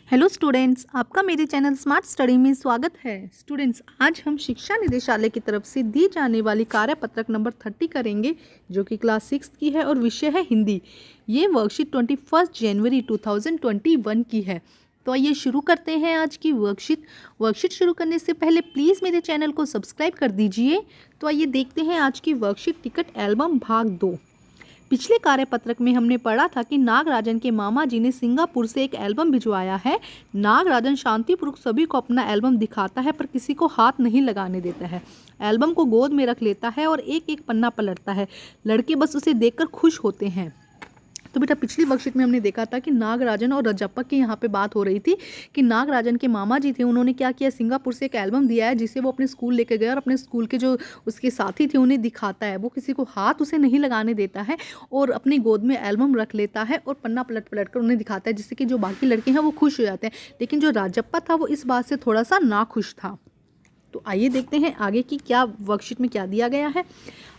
Hello students, आपका मेरे channel smart study में स्वागत है। स्टूडेंट्स, आज हम शिक्षा निदेशालय की तरफ से दी जाने वाली कार्यपत्रक नंबर 30 करेंगे, जो कि क्लास 6 की है और विषय है हिंदी। ये वर्कशीट 21 जनवरी 2021 की है। तो आइए शुरू करते हैं आज की वर्कशीट शुरू करने से पहले प्लीज़ मेरे चैनल को सब्सक्राइब कर दीजिए। तो आइए देखते हैं आज की वर्कशीट टिकट एल्बम भाग 2। पिछले कार्यपत्रक में हमने पढ़ा था कि नागराजन के मामा जी ने सिंगापुर से एक एल्बम भिजवाया है। नागराजन शांतिपूर्वक सभी को अपना एल्बम दिखाता है, पर किसी को हाथ नहीं लगाने देता है। एल्बम को गोद में रख लेता है और एक एक पन्ना पलटता है। लड़के बस उसे देखकर खुश होते हैं। तो बेटा, पिछली वर्कशीट में हमने देखा था कि नागराजन और रजप्पा की यहाँ पे बात हो रही थी कि नागराजन के मामा जी थे, उन्होंने क्या किया, सिंगापुर से एक एल्बम दिया है जिसे वो अपने स्कूल लेके गए और अपने स्कूल के जो उसके साथी थे उन्हें दिखाता है। वो किसी को हाथ उसे नहीं लगाने देता है और अपनी गोद में एल्बम रख लेता है और पन्ना पलट पलट कर उन्हें दिखाता है, जिससे कि जो बाकी लड़के हैं वो खुश हो जाते हैं। लेकिन जो राजप्पा था वो इस बात से थोड़ा सा नाखुश था। तो आइए देखते हैं आगे की क्या वर्कशीट में क्या दिया गया है।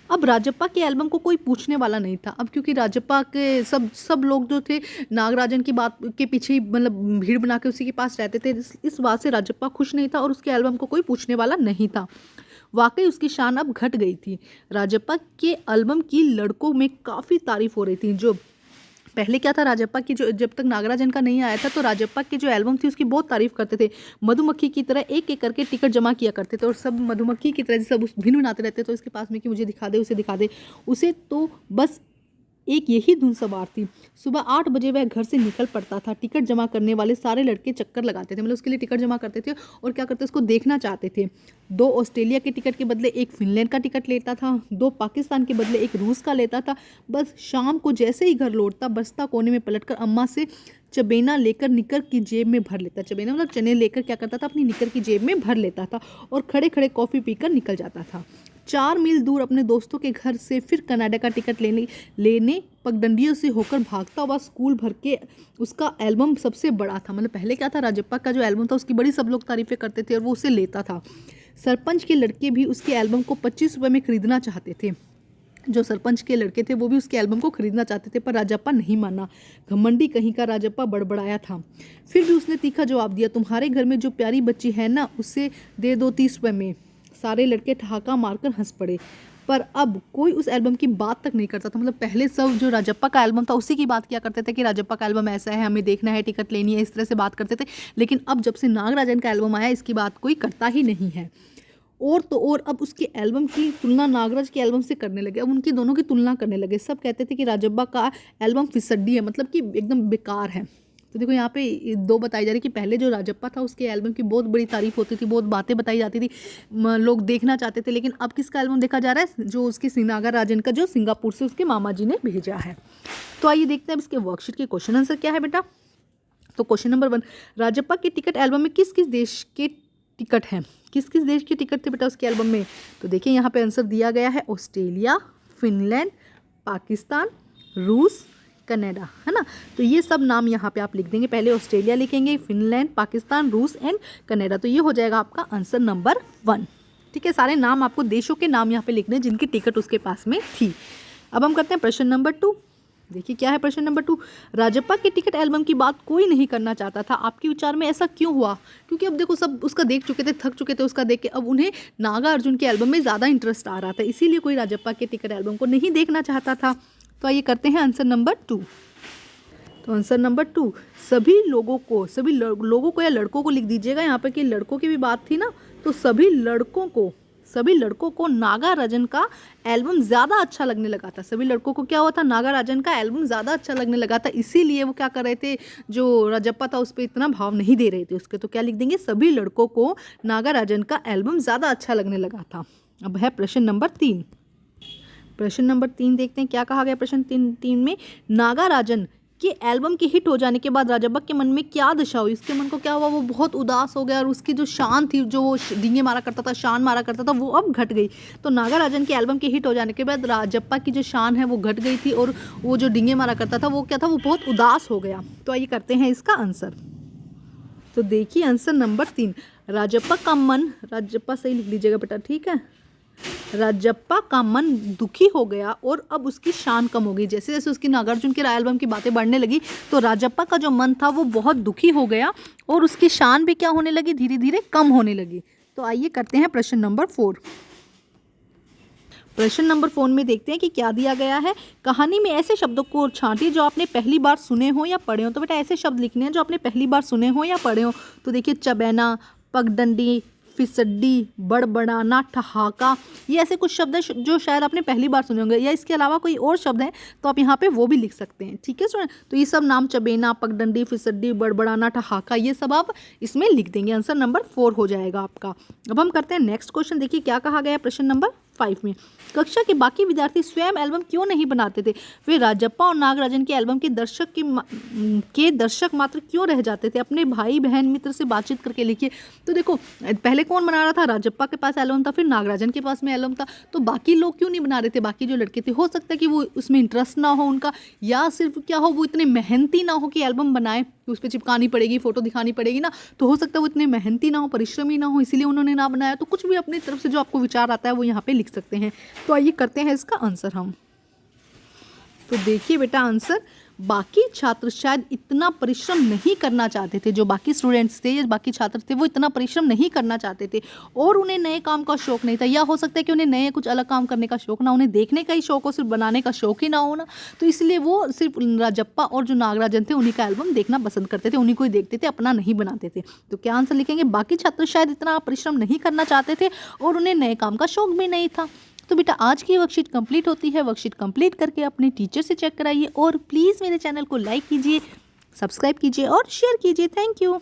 अब राजप्पा के एल्बम को कोई पूछने वाला नहीं था। अब क्योंकि राजप्पा के सब लोग जो थे नागराजन की बात के पीछे ही मतलब भीड़ बना के उसी के पास रहते थे, इस बात से राजप्पा खुश नहीं था और उसके एल्बम को कोई पूछने वाला नहीं था। वाकई उसकी शान अब घट गई थी। राजप्पा के एल्बम की लड़कों में काफ़ी तारीफ हो रही थी। जो पहले क्या था, राजप्पा की जो जब तक नागराजन का नहीं आया था तो राजप्पा की जो एल्बम थी उसकी बहुत तारीफ करते थे। मधुमक्खी की तरह एक एक करके टिकट जमा किया करते थे और सब मधुमक्खी की तरह सब उस भिन बनाते रहते। तो इसके पास में कि मुझे दिखा दे, उसे दिखा दे, उसे तो बस एक यही धुन सवार थी। सुबह 8 बजे वह घर से निकल पड़ता था। टिकट जमा करने वाले सारे लड़के चक्कर लगाते थे, मतलब उसके लिए टिकट जमा करते थे और क्या करते, उसको देखना चाहते थे। 2 ऑस्ट्रेलिया के टिकट के बदले एक फिनलैंड का टिकट लेता था, 2 पाकिस्तान के बदले एक रूस का लेता था। बस शाम को जैसे ही घर लौटता, बस्ता कोने में पलटकर अम्मा से चबेना लेकर निकर की जेब में भर लेता। चबेना मतलब चने लेकर क्या करता था, अपनी निकर की जेब में भर लेता था और खड़े खड़े कॉफ़ी पीकर निकल जाता था। 4 मील दूर अपने दोस्तों के घर से फिर कनाडा का टिकट लेने पगडंडियों से होकर भागता हुआ स्कूल भर के। उसका एल्बम सबसे बड़ा था। मतलब पहले क्या था, राजप्पा का जो एल्बम था उसकी बड़ी सब लोग तारीफें करते थे और वो उसे लेता था। सरपंच के लड़के भी उसके एल्बम को 25 रुपये में खरीदना चाहते थे। जो सरपंच के लड़के थे वो भी उसके एल्बम को खरीदना चाहते थे, पर राजप्पा नहीं माना। घमंडी कहीं का राजप्पा बड़बड़ाया था। फिर भी उसने तीखा जवाब दिया, तुम्हारे घर में जो प्यारी बच्ची है ना, उसे दे दो 30 रुपये में। सारे लड़के ठहाका मारकर हंस पड़े। पर अब कोई उस एल्बम की बात तक नहीं करता था। मतलब पहले सब जो राजप्पा का एल्बम था उसी की बात किया करते थे कि राजप्पा का एल्बम ऐसा है, हमें देखना है, टिकट लेनी है, इस तरह से बात करते थे। लेकिन अब जब से नागराजन का एल्बम आया, इसकी बात कोई करता ही नहीं है। और तो और अब उसके एल्बम की तुलना नागराज के एल्बम से करने लगे। अब उनकी दोनों की तुलना करने लगे। सब कहते थे कि राजप्पा का एल्बम फिसड्डी है, मतलब कि एकदम बेकार है। तो देखो यहाँ पे 2 बताई जा रही कि पहले जो राजप्पा था उसके एल्बम की बहुत बड़ी तारीफ होती थी, बहुत बातें बताई जाती थी, लोग देखना चाहते थे। लेकिन अब किसका एल्बम देखा जा रहा है, जो उसके नागराजन का, जो सिंगापुर से उसके मामा जी ने भेजा है। तो आइए देखते हैं अब इसके वर्कशीट के क्वेश्चन आंसर क्या है बेटा। तो क्वेश्चन नंबर 1, राजप्पा के टिकट एल्बम में किस किस देश के टिकट हैं, किस किस देश के टिकट थे बेटा उसके एल्बम में। तो देखिए यहाँ पे आंसर दिया गया है, ऑस्ट्रेलिया, फिनलैंड, पाकिस्तान, रूस, कनाडा, है ना। तो ये सब नाम यहाँ पे आप लिख देंगे। पहले ऑस्ट्रेलिया लिखेंगे, फिनलैंड, पाकिस्तान, रूस एंड कनाडा। तो ये हो जाएगा आपका आंसर नंबर 1। ठीक है, सारे नाम आपको देशों के नाम यहाँ पे लिखने जिनकी टिकट उसके पास में थी। अब हम करते हैं प्रश्न नंबर 2। देखिए क्या है प्रश्न नंबर 2, राजप्पा के टिकट एल्बम की बात कोई नहीं करना चाहता था। आपके विचार में ऐसा क्यों हुआ। क्योंकि अब देखो सब उसका देख चुके थे, थक चुके थे उसका देख के। अब उन्हें नागा अर्जुन के एल्बम में ज़्यादा इंटरेस्ट आ रहा था, इसीलिए कोई राजप्पा के टिकट एल्बम को नहीं देखना चाहता था। तो आइए करते हैं आंसर नंबर 2। तो आंसर नंबर 2, सभी लोगों को या लड़कों को लिख दीजिएगा यहाँ पे कि लड़कों की भी बात थी ना। तो सभी लड़कों को नागार्जुन का एल्बम ज़्यादा अच्छा लगने लगा था। सभी लड़कों को क्या हुआ था, नागार्जुन का एल्बम ज़्यादा अच्छा लगने लगा था, इसीलिए वो क्या कर रहे थे, जो राजप्पा था उस पर इतना भाव नहीं दे रहे थे उसके। तो क्या लिख देंगे, सभी लड़कों को नागार्जुन का एल्बम ज़्यादा अच्छा लगने लगा था। अब है प्रश्न नंबर 3। प्रश्न नंबर 3 देखते हैं क्या कहा गया। प्रश्न 3 में, नागार्जुन के एल्बम के हिट हो जाने के बाद राजप्पा के मन में क्या दशा हुई। उसके मन को क्या हुआ, वो बहुत उदास हो गया और उसकी जो शान थी, जो वो डींगे मारा करता था, शान मारा करता था, वो अब घट गई। तो नागार्जुन के एल्बम के हिट हो जाने के बाद राजप्पा की जो शान है वो घट गई थी और वो जो डींगे मारा करता था वो क्या था, वो बहुत उदास हो गया। तो आइए करते हैं इसका आंसर। तो देखिए आंसर नंबर 3, राजप्पा सही लिख लीजिएगा बेटा, ठीक है। राजप्पा का मन दुखी हो गया और अब उसकी शान कम हो गई। जैसे जैसे उसकी नागार्जुन के राय एल्बम की बातें बढ़ने लगी तो राजप्पा का जो मन था वो बहुत दुखी हो गया और उसकी शान भी क्या होने लगी, धीरे धीरे कम होने लगी। तो आइए करते हैं प्रश्न नंबर 4। प्रश्न नंबर 4 में देखते हैं कि क्या दिया गया है। कहानी में ऐसे शब्दों को छांटिए जो आपने पहली बार सुने हो या पढ़े हो। तो बेटा ऐसे शब्द लिखने हैं जो आपने पहली बार सुने हो या पढ़े हो। तो देखिए चबैना, पगडंडी, फिसड्डी, बड़बड़ाना, ठहाका, ये ऐसे कुछ शब्द हैं जो शायद आपने पहली बार सुने होंगे, या इसके अलावा कोई और शब्द हैं तो आप यहाँ पे वो भी लिख सकते हैं। ठीक है स्टूडेंट, तो ये सब नाम चबेना, पगडंडी, फिसड्डी, बड़बड़ाना, ठहाका, ये सब आप इसमें लिख देंगे। आंसर नंबर 4 हो जाएगा आपका। अब हम करते हैं नेक्स्ट क्वेश्चन। देखिए क्या कहा गया है प्रश्न नंबर 5 में। कक्षा के बाकी विद्यार्थी स्वयं एल्बम क्यों नहीं बनाते थे? वे राजप्पा और नागराजन के एल्बम के दर्शक मात्र क्यों रह जाते थे? अपने भाई बहन मित्र से बातचीत करके लिखिए। तो देखो पहले कौन बना रहा था? राजप्पा के पास एल्बम था, फिर नागराजन के पास में एल्बम था, तो बाकी लोग क्यों नहीं बना रहे थे? बाकी जो लड़के थे, हो सकता है कि वो उसमें इंटरेस्ट ना हो उनका, या सिर्फ क्या हो वो इतने मेहनती ना हो कि एल्बम बनाए, उस पर चिपकानी पड़ेगी, फोटो दिखानी पड़ेगी ना, तो हो सकता है वो इतने मेहनती ना हो, परिश्रमी ना हो, इसीलिए उन्होंने ना बनाया। तो कुछ भी अपनी तरफ से जो आपको विचार आता है वो यहाँ पे लिख सकते हैं। तो आइए करते हैं इसका आंसर हम। तो देखिए बेटा आंसर, बाकी छात्र शायद इतना परिश्रम नहीं करना चाहते थे, जो बाकी स्टूडेंट्स थे या बाकी छात्र थे वो इतना परिश्रम नहीं करना चाहते थे और उन्हें नए काम का शौक नहीं था, या हो सकता है कि उन्हें नए कुछ अलग काम करने का शौक ना, उन्हें देखने का ही शौक हो, सिर्फ बनाने का शौक ही ना हो ना, तो इसलिए वो सिर्फ राजप्पा और जो नागराजन थे उन्हीं का एल्बम देखना पसंद करते थे, उन्हीं को ही देखते थे, अपना नहीं बनाते थे। तो क्या आंसर लिखेंगे? बाकी छात्र शायद इतना परिश्रम नहीं करना चाहते थे और उन्हें नए काम का शौक भी नहीं था। तो बेटा आज की वर्कशीट कंप्लीट होती है। वर्कशीट कंप्लीट करके अपने टीचर से चेक कराइए और प्लीज़ मेरे चैनल को लाइक कीजिए, सब्सक्राइब कीजिए और शेयर कीजिए। Thank you.